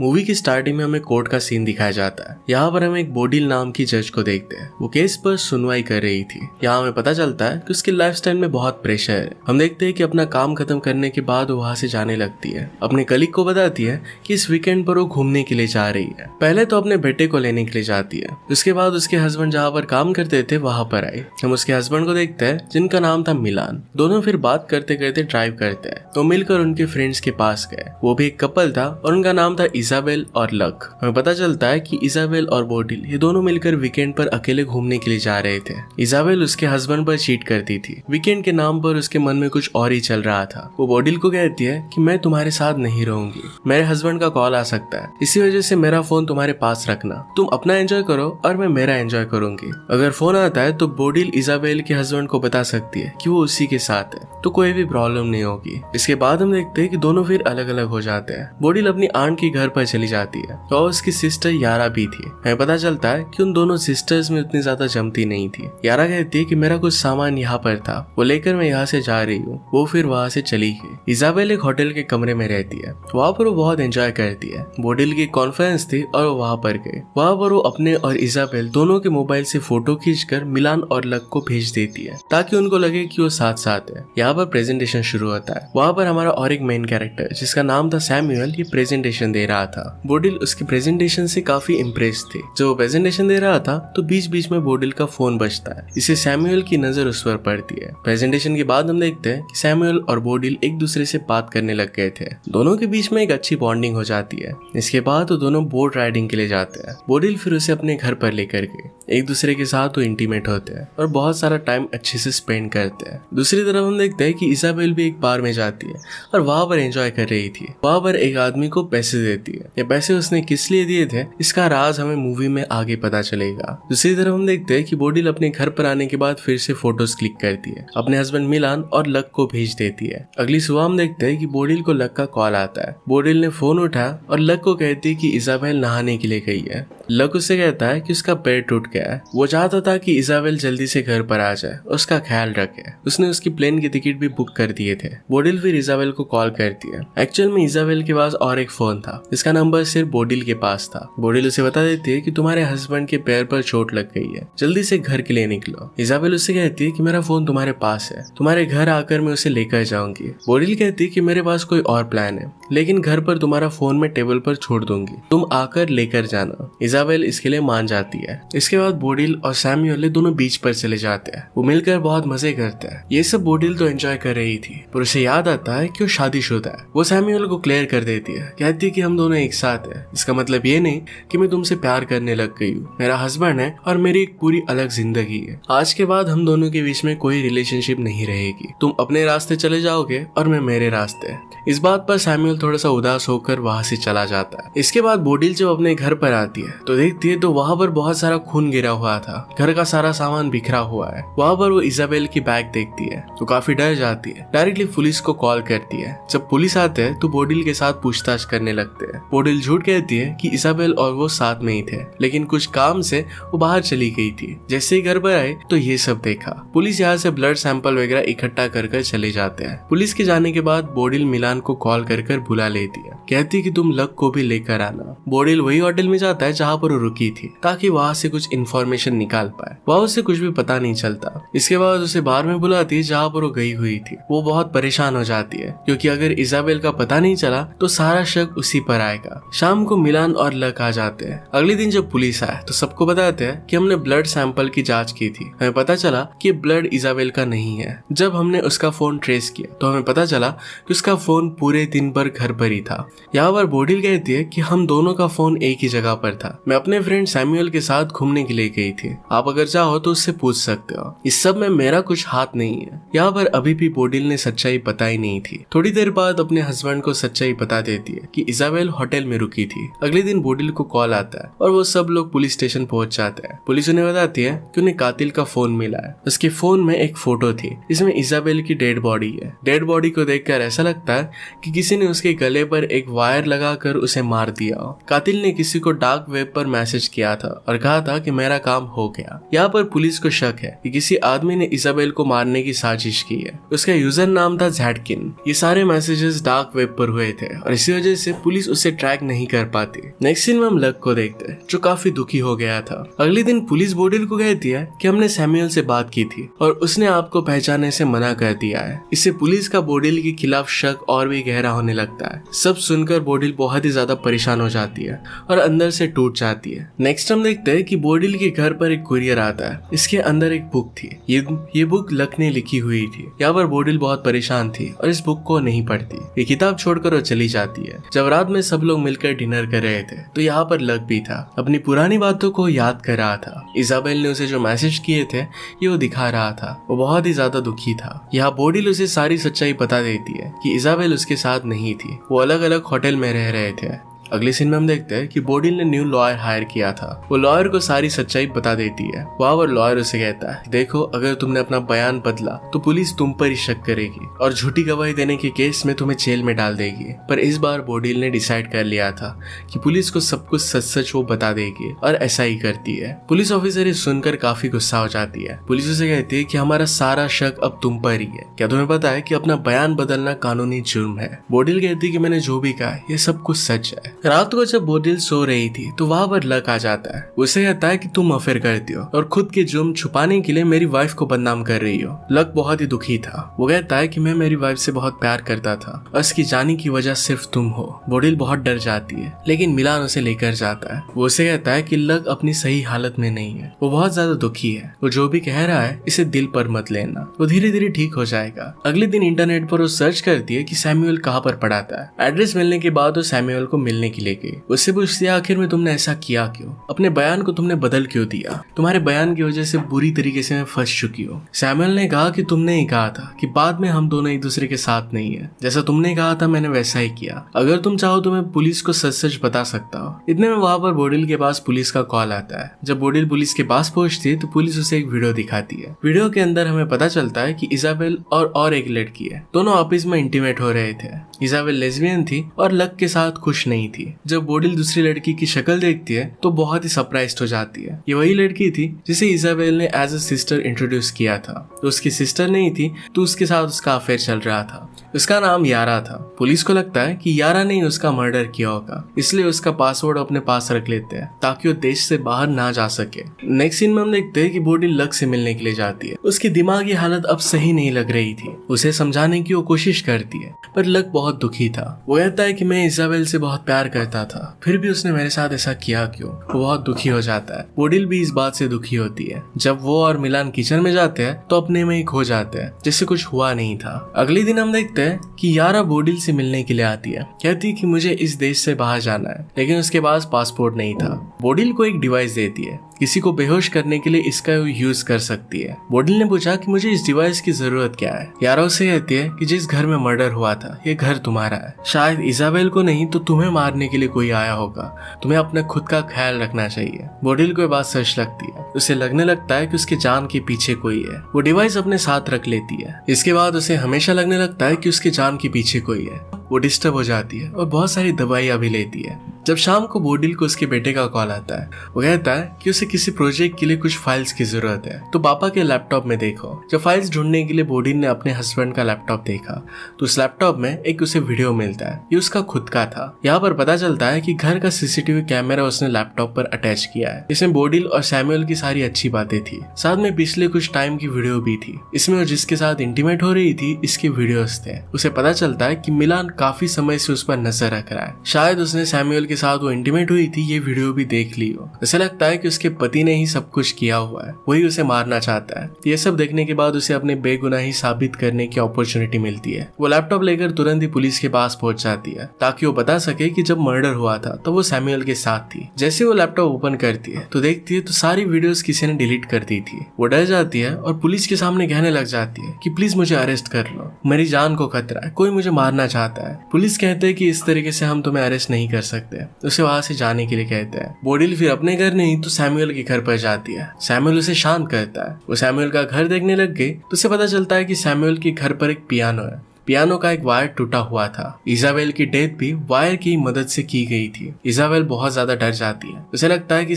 Movie की starting में हमें कोर्ट का सीन दिखाया जाता है। यहाँ पर हम एक बोडिल नाम की जज को देखते हैं। वो केस पर सुनवाई कर रही थी। यहाँ हमें पता चलता है कि उसकी लाइफस्टाइल में बहुत प्रेशर है। हम देखते हैं कि अपना काम खत्म करने के बाद वो वहाँ से जाने लगती है। अपने कलीग को बताती है कि इस वीकेंड पर वो घूमने के लिए जा रही है। पहले तो अपने बेटे को लेने के लिए जाती है। उसके बाद उसके हस्बैंड जहाँ पर काम करते थे वहां पर आए। हम उसके हस्बैंड को देखते हैं जिनका नाम था मिलान। दोनों फिर बात करते करते ड्राइव करते हैं तो मिलकर उनके फ्रेंड्स के पास गए। वो भी एक कपल था और उनका नाम था इजाबेल और लक। हमें पता चलता है कि इजाबेल और बोडिल ये दोनों मिलकर वीकेंड पर अकेले घूमने के लिए जा रहे थे। इजाबेल उसके हस्बैंड पर चीट करती थी। वीकेंड के नाम पर उसके मन में कुछ और ही चल रहा था। वो बोडिल को कहती है कि मैं तुम्हारे साथ नहीं रहूंगी, मेरे हस्बैंड का कॉल आ सकता है, इसी वजह से मेरा फोन तुम्हारे पास रखना, तुम अपना एंजॉय करो और मैं मेरा एंजॉय करूंगी। अगर फोन आता है तो बोडिल इजाबेल के हस्बैंड को बता सकती है कि वो उसी के साथ है, तो कोई भी प्रॉब्लम नहीं होगी। इसके बाद हम देखते हैं कि दोनों फिर अलग अलग हो जाते हैं। बोडिल अपनी आंट के घर पर चली जाती है और उसकी सिस्टर यारा भी थी। हमें पता चलता है कि उन दोनों सिस्टर्स में उतनी ज्यादा जमती नहीं थी। यारा कहती है कि मेरा कुछ सामान यहाँ पर था, वो लेकर मैं यहाँ से जा रही हूँ। वो फिर वहाँ से चली गई। इजाबेल एक होटल के कमरे में रहती है। वहाँ पर वो बहुत एंजॉय करती है। बोडिल की कॉन्फ्रेंस थी और वो वहाँ पर गए। वहाँ पर वो अपने और इजाबेल दोनों के मोबाइल से फोटो खींचकर मिलान और लक को भेज देती है ताकि उनको लगे कि वो साथ साथ है। यहाँ पर प्रेजेंटेशन शुरू होता है। वहाँ पर हमारा और एक मेन कैरेक्टर जिसका नाम था सैमुअल ये प्रेजेंटेशन दे रहा था। बोडिल उसकी प्रेजेंटेशन से काफी इम्प्रेस थी। जब वो प्रेजेंटेशन दे रहा था तो बीच बीच में बोडिल का फोन बजता है। इसे सैमुअल की नजर उस पर पड़ती है। प्रेजेंटेशन के बाद हम देखते हैं कि सैमुअल और बोडिल एक दूसरे से बात करने लग गए थे। दोनों के बीच में एक अच्छी बॉन्डिंग हो जाती है। इसके बाद वो दोनों बोट राइडिंग के लिए जाते हैं। बोडिल फिर उसे अपने घर पर लेकर गए। एक दूसरे के साथ वो इंटीमेट होते हैं और बहुत सारा टाइम अच्छे से स्पेंड करते हैं। दूसरी तरफ हम देखते हैं कि इजाबेल भी एक बार में जाती है और वहां पर एंजॉय कर रही थी। वहां पर एक आदमी को पैसे देती है। ये पैसे उसने किस लिए दिए थे इसका राज हमें मूवी में आगे पता चलेगा। दूसरी तरफ हम देखते हैं कि बोडिल अपने घर पर आने के बाद फिर से फोटोज क्लिक करती है। अपने हस्बैंड मिलान और लक को भेज देती है। अगली सुबह हम देखते हैं कि बोडिल को लक का कॉल आता है। बोडिल ने फोन उठाया और लक को कहती है कि इजाबेल नहाने के लिए गई है। लक उससे कहता है कि उसका पैर टूट गया है। वो चाहता था कि इजाबेल जल्दी से घर पर आ जाए, उसका ख्याल रखे। उसने उसकी प्लेन की टिकट भी बुक कर दिए थे। बोडिल फिर इजाबेल को कॉल करती है। एक्चुअल में इजाबेल के पास और एक फोन था जिसका नंबर सिर्फ बोडिल के पास था। बोडिल उसे बता देती है कि तुम्हारे हस्बैंड के पैर पर चोट लग गई है, जल्दी से घर के लिए निकलो। इजाबेल उससे कहती है कि मेरा फोन तुम्हारे पास है, तुम्हारे घर आकर मैं उसे लेकर जाऊंगी। बोडिल कहती है कि मेरे पास कोई और प्लान है, लेकिन घर पर तुम्हारा फोन मैं टेबल पर छोड़ दूंगी, तुम आकर लेकर जाना। इजाबेल इसके लिए मान जाती है। इसके बाद बोडिल और सैमुअल दोनों बीच पर चले जाते हैं। वो मिलकर बहुत मजे करते हैं। ये सब बोडिल तो एंजॉय कर रही थी पर उसे याद आता है कि वो शादीशुदा है। वो सैमुअल को क्लियर कर देती है, कहती है कि हम दोनों एक साथ हैं। इसका मतलब ये नहीं कि मैं तुमसे प्यार करने लग गई हूँ, मेरा हस्बैंड है और मेरी एक पूरी अलग जिंदगी है। आज के बाद हम दोनों के बीच में कोई रिलेशनशिप नहीं रहेगी, तुम अपने रास्ते चले जाओगे और मैं मेरे रास्ते। इस बात पर सैमुअल थोड़ा सा उदास होकर वहां से चला जाता है। इसके बाद बोडिल जब अपने घर पर आती है तो देखती है तो वहां पर बहुत सारा खून गिरा हुआ था। घर का सारा सामान बिखरा हुआ है। वहां पर वो इजाबेल की बैग देखती है तो काफी डर जाती है। डायरेक्टली पुलिस को कॉल करती है। जब पुलिस आते हैं तो बोडिल के साथ पूछताछ करने लगते हैं। बोडिल झूठ कहती है कि इजाबेल और वो साथ में ही थे, लेकिन कुछ काम से वो बाहर चली गई थी। जैसे ही घर पर आए तो ये सब देखा। पुलिस यहाँ से ब्लड सैंपल वगैरह इकट्ठा कर चले जाते हैं। पुलिस के जाने के बाद बोडिल मिलान को कॉल कर बुला लेती है। कहती है कि तुम लक को भी लेकर आना। बोडिल वही होटल में जाता है जहाँ पर वो रुकी थी ताकि वहाँ से कुछ इन्फॉर्मेशन निकाल पाए। वहाँ उसे कुछ भी पता नहीं चलता। इसके बाद उसे बार में बुलाती है जहाँ पर वो गई हुई थी। वो बहुत परेशान हो जाती है क्योंकि अगर इजाबेल का पता नहीं चला तो सारा शक उसी पर आएगा। शाम को मिलान और लक आ जाते हैं। अगले दिन जब पुलिस आए तो सबको बताते हैं कि हमने ब्लड सैंपल की जांच की थी, हमें पता चला कि ब्लड इजाबेल का नहीं है। जब हमने उसका फोन ट्रेस किया तो हमें पता चला कि उसका फोन पूरे दिन भर घर पर ही था। यहाँ पर बोडिल कहती है कि हम दोनों का फोन एक ही जगह पर था। मैं अपने फ्रेंड सैमुअल के साथ घूमने के लिए गई थी, आप अगर चाहो तो उससे पूछ सकते हो। इस सब में मेरा कुछ हाथ नहीं है। यहाँ पर अभी भी बोडिल ने सच्चाई पता ही नहीं थी। थोड़ी देर बाद अपने हस्बैंड को सच्चाई बता देती है कि इजाबेल होटल में रुकी थी। अगले दिन बोडिल को कॉल आता है और वो सब लोग पुलिस स्टेशन पहुंच जाते हैं। पुलिस उन्हें बताती है कि उन्हें कातिल का फोन मिला है। उसके फोन में एक फोटो थी, इसमें इजाबेल की डेड बॉडी है। डेड बॉडी को देखकर ऐसा लगता है कि किसी ने उसके गले पर एक वायर लगाकर उसे मार दिया हो। कातिल ने किसी को डार्क वेब वेब पर मैसेज किया था और कहा था कि मेरा काम हो गया। यहाँ पर पुलिस को शक है कि किसी आदमी ने इजाबेल को मारने की साजिश की है। उसका यूजर नाम था ज़ैटकिन। ये सारे मैसेजेस डार्क वेब पर हुए थे और इसी वजह से पुलिस उसे ट्रैक नहीं कर पाती। नेक्स्ट सीन में हम लक को देखते हैं जो काफी दुखी हो गया था। अगले दिन पुलिस बोडिल को कहती है कि हमने सैमुअल से बात की थी और उसने आपको पहचानने से मना कर दिया है। इससे पुलिस का बोडिल के खिलाफ शक और भी गहरा होने लगता है। सब सुनकर बोडिल बहुत ही ज्यादा परेशान हो जाती है और अंदर से टूट जाती है। नेक्स्ट हम देखते हैं कि बोडिल के घर पर एक कुरियर आता है। इसके अंदर एक बुक थी। ये बुक लक ने लिखी हुई थी। यहाँ पर बोडिल बहुत परेशान थी और इस बुक को नहीं पढ़ती। ये किताब छोड़कर वो चली जाती है। जब रात में सब लोग मिलकर डिनर कर रहे थे तो यहाँ पर लक भी था। अपनी पुरानी बातों को याद कर रहा था। इजाबेल ने उसे जो मैसेज किए थे ये वो दिखा रहा था। वो बहुत ही ज्यादा दुखी था। यहाँ बोडिल उसे सारी सच्चाई बता देती है कि इजाबेल उसके साथ नहीं थी। वो अलग अलग होटल में रह रहे थे। अगले सीन में हम देखते हैं कि बोडिल ने न्यू लॉयर हायर किया था। वो लॉयर को सारी सच्चाई बता देती है। वहाँ पर लॉयर उसे कहता है, देखो अगर तुमने अपना बयान बदला तो पुलिस तुम पर ही शक करेगी और झूठी गवाही देने के केस में तुम्हें जेल में डाल देगी। पर इस बार बोडिल ने डिसाइड कर लिया था कि पुलिस को सब कुछ सच सच वो बता देगी और ऐसा ही करती है। पुलिस ऑफिसर ये सुनकर काफी गुस्सा हो जाती है। पुलिस उसे कहती है कि हमारा सारा शक अब तुम पर ही है। क्या तुम्हें पता है कि अपना बयान बदलना कानूनी जुर्म है? बोडिल कहती है कि मैंने जो भी कहा ये सब कुछ सच है। रात को जब बोडिल सो रही थी तो वहाँ पर लक आ जाता है। उसे कहता है कि तुम अफेयर करती हो और खुद के जुर्म छुपाने के लिए मेरी वाइफ को बदनाम कर रही हो। लक बहुत ही दुखी था। वो कहता है कि मैं मेरी वाइफ से बहुत प्यार करता था और इसकी जाने की वजह सिर्फ तुम हो। बोडिल बहुत डर जाती है लेकिन मिलान उसे लेकर जाता है। वो उसे कहता है कि लक अपनी सही हालत में नहीं है। वो बहुत ज्यादा दुखी है। वो जो भी कह रहा है इसे दिल पर मत लेना। वो धीरे धीरे ठीक हो जाएगा। अगले दिन इंटरनेट पर वो सर्च करती है कि सैमुअल कहाँ पर पढ़ाता है। एड्रेस मिलने के बाद वो सैमुअल को मिलने के लिए गई। उससे पूछती है आखिर में तुमने ऐसा किया क्यों? अपने बयान को तुमने बदल क्यों दिया? तुम्हारे बयान की वजह से बुरी तरीके से मैं फंस चुकी हूँ। सैमुअल ने कहा कि तुमने ही कहा था कि बाद में हम दोनों एक दूसरे के साथ नहीं है। जैसा तुमने कहा था मैंने वैसा ही किया। अगर तुम चाहो तो मैं पुलिस को सच सच बता सकता हूँ। इतने में वहाँ पर बोडिल के पास पुलिस का कॉल आता है। जब बोडिल पुलिस के पास पहुंचती है तो पुलिस उसे एक वीडियो दिखाती है। वीडियो के अंदर हमें पता चलता है कि इजाबेल और एक लड़की है। दोनों आपस में इंटीमेट हो रहे थे। इजाबेल लेस्बियन थी और लक के साथ खुश नहीं थी। जब बोडिल दूसरी लड़की की शक्ल देखती है तो बहुत ही सरप्राइज्ड हो जाती है। ये वही लड़की थी जिसे इजाबेल ने एज अ सिस्टर इंट्रोड्यूस किया था। तो उसकी सिस्टर नहीं थी तो उसके साथ उसका अफेयर चल रहा था। उसका नाम यारा था। पुलिस को लगता है कि यारा ने उसका मर्डर किया होगा, इसलिए उसका पासवर्ड अपने पास रख लेते हैं ताकि वो देश से बाहर ना जा सके। नेक्स्ट सीन में हम देखते हैं कि बोडिल लक से मिलने के लिए जाती है। उसकी दिमागी हालत अब सही नहीं लग रही थी। उसे समझाने की वो कोशिश करती है पर लक बहुत दुखी था। वो कहता है कि मैं इजाबेल से बहुत प्यार करता था, फिर भी उसने मेरे साथ ऐसा किया क्यों? वो बहुत दुखी हो जाता है। बोडिल भी इस बात से दुखी होती है। जब वो और मिलान किचन में जाते हैं तो अपने में ही खो जाते हैं जैसे कुछ हुआ नहीं था। अगले दिन हम देखते हैं कि यारा बोडिल से मिलने के लिए आती है। कहती है कि मुझे इस देश से बाहर जाना है, लेकिन उसके पास पासपोर्ट नहीं था। बोडिल को एक डिवाइस देती है। किसी को बेहोश करने के लिए इसका यूज कर सकती है। बोडिल ने पूछा कि मुझे इस डिवाइस की जरूरत क्या है। यारा उसे कहती है कि जिस घर में मर्डर हुआ था ये घर तुम्हारा है। शायद इजाबेल को नहीं तो तुम्हें मारने के लिए कोई आया होगा। तुम्हें अपने खुद का ख्याल रखना चाहिए। बोडिल को ये बात सच लगती है। उसे लगने लगता है कि उसके जान के पीछे कोई है। वो डिवाइस अपने साथ रख लेती है। इसके बाद उसे हमेशा लगने लगता है कि उसके जान के पीछे कोई है। वो डिस्टर्ब हो जाती है और बहुत सारी दवाइयां भी लेती है। जब शाम को बोडिल को उसके बेटे का कॉल आता है, वो कहता है कि उसे किसी प्रोजेक्ट के लिए कुछ फाइल्स की जरूरत है, तो पापा के लैपटॉप में देखो। जब फाइल्स ढूंढने के लिए बोडिल ने अपने हस्बैंड का लैपटॉप देखा तो उस लैपटॉप में एक उसे वीडियो मिलता है। ये उसका खुद का था। यहाँ पर पता चलता है कि घर का सीसीटीवी कैमरा उसने लैपटॉप पर अटैच किया है। इसमें बोडिल और सैमुअल की सारी अच्छी बातें थी। साथ में पिछले कुछ टाइम की वीडियो भी थी। इसमें वो जिसके साथ इंटीमेट हो रही थी इसके वीडियोस थे। उसे पता चलता है कि मिलान काफी समय से उस पर नजर रख रहा है। शायद उसने सैमुअल के साथ वो इंटीमेट हुई थी ये वीडियो भी देख ली हो। उसे लगता है कि उसके पति ने ही सब कुछ किया हुआ है, वही उसे मारना चाहता है। ये सब देखने के बाद उसे अपने बेगुनाही साबित करने की अपॉर्चुनिटी मिलती है। वो लैपटॉप लेकर तुरंत ही पुलिस के पास पहुंच जाती है ताकि वो बता सके कि जब मर्डर हुआ था तो वो सैमुअल के साथ थी। जैसे वो लैपटॉप ओपन करती है तो देखती है तो सारी वीडियोस किसी ने डिलीट कर दी थी। वो डर जाती है और पुलिस के सामने कहने लग जाती है कि प्लीज मुझे अरेस्ट कर लो, मेरी जान को खतरा है, कोई मुझे मारना चाहता है। पुलिस कहते हैं कि इस तरीके से हम तुम्हें अरेस्ट नहीं कर सकते। उसे वहां से जाने के लिए कहते हैं। बोडिल फिर अपने घर नहीं तो सैमुअल के घर पर जाती है। सैमुअल उसे शांत करता है। वो सैमुअल का घर देखने लग गई तो उसे पता चलता है कि सैमुअल के घर पर एक पियानो है। पियानो का एक वायर टूटा हुआ था। इजाबेल की डेथ भी वायर की मदद से की गई थी। इजाबेल बहुत ज्यादा डर जाती है। उसे लगता है कि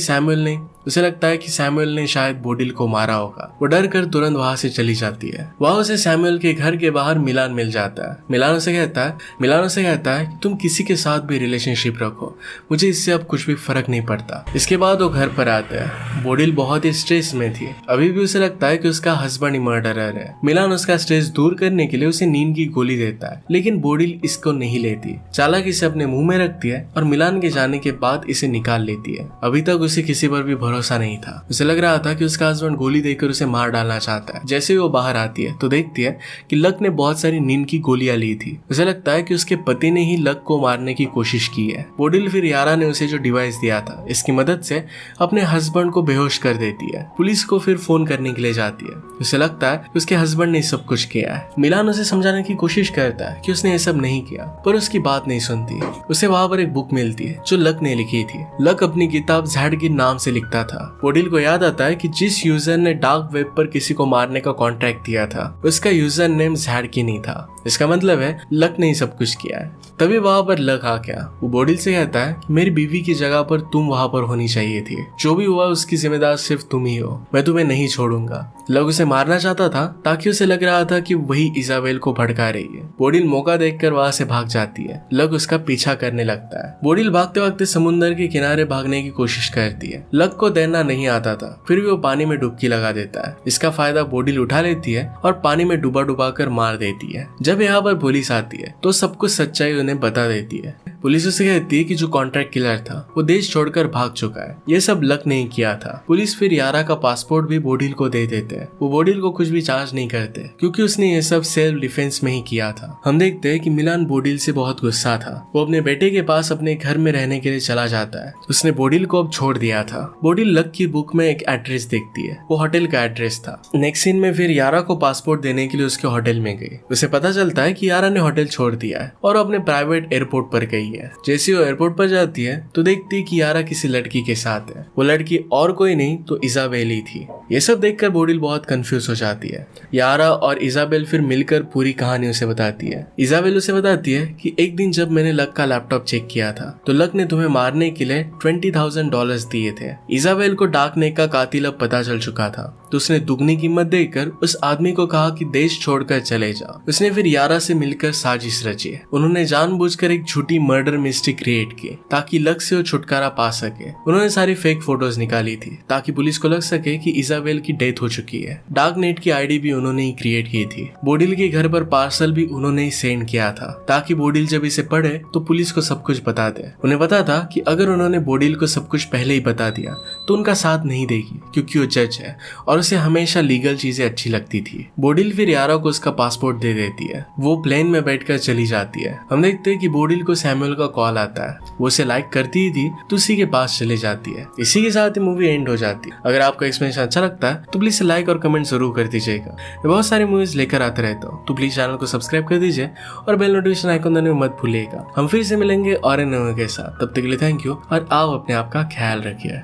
सैमुअल ने शायद बोडिल को मारा होगा। वो डर कर तुरंत वहां से चली जाती है। वहां उसे सैमुअल के घर के बाहर मिलान मिल जाता है। मिलान उसे कहता है कि तुम किसी के साथ भी रिलेशनशिप रखो, मुझे इससे अब कुछ भी फर्क नहीं पड़ता। इसके बाद वो घर पर आता है। बोडिल बहुत ही स्ट्रेस में थी। अभी भी उसे लगता है कि उसका हस्बैंड ही मर्डरर है। मिलान उसका स्ट्रेस दूर करने के लिए उसे नींद की गोली देता है, लेकिन बोडिल इसको नहीं लेती। चालाकी से अपने मुंह में रखती है और मिलान के जाने के बाद इसे निकाल लेती है। अभी तक उसे किसी पर भी भरोसा नहीं था। उसे लग रहा था कि उसका हस्बैंड गोली देकर उसे मार डालना चाहता है। जैसे ही वो बाहर आती है तो देखती है कि लक ने बहुत सारी नींद की गोलियां ली थी। उसे लगता है कि उसके पति ने ही लक को मारने की कोशिश की है। बोडिल फिर यारा ने उसे जो डिवाइस दिया था इसकी मदद से अपने हस्बैंड को बेहोश कर देती है। पुलिस को फिर फोन करने के लिए जाती है। उसे लगता है कि उसके हस्बैंड ने सब कुछ किया है। मिलान उसे समझाने की कोशिश करता है कि उसने ये सब नहीं किया, पर उसकी बात नहीं सुनती। उसे वहां पर एक बुक मिलती है जो लक ने लिखी थी। लक अपनी किताब जैड के नाम से लिखता था। बोडिल को याद आता है कि जिस यूजर ने डार्क वेब पर किसी को मारने का कॉन्ट्रैक्ट दिया था उसका यूजर नेम जैड की नहीं था। इसका मतलब है लक ने ही सब कुछ किया है। तभी वहां पर लक आ गया। वो बोडिल से कहता है मेरी बीवी की जगह पर तुम वहां पर होनी चाहिए थी। जो भी हुआ उसकी जिम्मेदार सिर्फ तुम ही हो। मैं तुम्हें नहीं छोड़ूंगा। लक उसे मारना चाहता था ताकि उसे लग रहा था कि वही इजाबेल को भड़का रही है। बोडिल मौका देखकर वहां से भाग जाती है। लक उसका पीछा करने लगता है। बोडिल भागते भागते समुद्र के किनारे भागने की कोशिश करती है। लक को तैरना नहीं आता था, फिर भी वो पानी में डुबकी लगा देता है। इसका फायदा बोडिल उठा लेती है और पानी में डुबा कर मार देती है। जब यहाँ पर पुलिस आती है तो सब कुछ सच्चाई उन्हें बता देती है। पुलिस उसे कहती है कि जो कॉन्ट्रैक्ट किलर था वो देश छोड़कर भाग चुका है। ये सब लक नहीं किया था। पुलिस फिर यारा का पासपोर्ट भी बोडिल को दे देते हैं। वो बोडिल को कुछ भी चार्ज नहीं करते क्योंकि उसने ये सब सेल्फ डिफेंस में ही किया था। हम देखते हैं कि मिलान बोडिल से बहुत गुस्सा था। वो अपने बेटे के पास अपने घर में रहने के लिए चला जाता है। उसने बोडिल को अब छोड़ दिया था। बोडिल लक की बुक में एक एड्रेस देखती है। वो होटल का एड्रेस था। नेक्स्ट सीन में फिर यारा को पासपोर्ट देने के लिए उसके होटल में गई। उसे पता चलता है कि यारा ने होटल छोड़ दिया है और अपने प्राइवेट एयरपोर्ट पर गई है। जैसे वो एयरपोर्ट पर जाती है तो देखती है कि यारा किसी लड़की के साथ है। वो लड़की और कोई नहीं तो इजाबेल ही थी। ये सब देखकर बोडिल बहुत कंफ्यूज हो जाती है। यारा और इजाबेल फिर मिलकर पूरी कहानी उसे बताती है। इजाबेल उसे बताती है कि एक दिन जब मैंने लक का लैपटॉप चेक किया था तो लक ने तुम्हें मारने के लिए $20,000 दिए थे। इजाबेल को डार्क नेट का कातिल अब पता चल चुका था तो उसने दुगनी कीमत देकर उस आदमी को कहा कि देश छोड़कर चले जाओ। उसने फिर यारा से मिलकर साजिश रची। उन्होंने जानबूझकर एक झूठी मर्डर मिस्ट्री क्रिएट की ताकि लक से वो छुटकारा पा सके। उन्होंने सारी फेक फोटोज निकाली थी ताकि पुलिस को लग सके कि इजाबेल की डेथ हो चुकी है। डार्क नेट की आईडी भी उन्होंने ही क्रिएट की थी। बोडिल के घर पर पार्सल भी उन्होंने ही सेंड किया था ताकि बोडिल जब इसे पढ़े तो पुलिस को सब कुछ बता दे। उन्हें पता था कि अगर उन्होंने बोडिल को सब कुछ पहले ही बता दिया तो उनका साथ नहीं देगी क्योंकि वो जज है और उसे हमेशा लीगल चीजें अच्छी लगती थी। बोडिल फिर यारा को उसका पासपोर्ट दे देती है। वो प्लेन में बैठकर चली जाती है। हम देखते हैं कि बोडिल को सैमुअल का कॉल आता है। वो उसे लाइक करती ही थी तो उसी के पास चले जाती है। इसी के साथ ही मूवी एंड हो जाती है। अगर आपको एक्सप्लेनेशन अच्छा लगता है तो प्लीज लाइक और कमेंट जरूर कर दीजिएगा। मैं बहुत सारी मूवीज लेकर आते रहता हूँ तो प्लीज चैनल को सब्सक्राइब कर दीजिए और बेल नोटिफिकेशन आइकन दबाने मत भूलिएगा। हम फिर से मिलेंगे और इन के साथ। तब तक के लिए थैंक यू और आप अपने आप का ख्याल रखिए।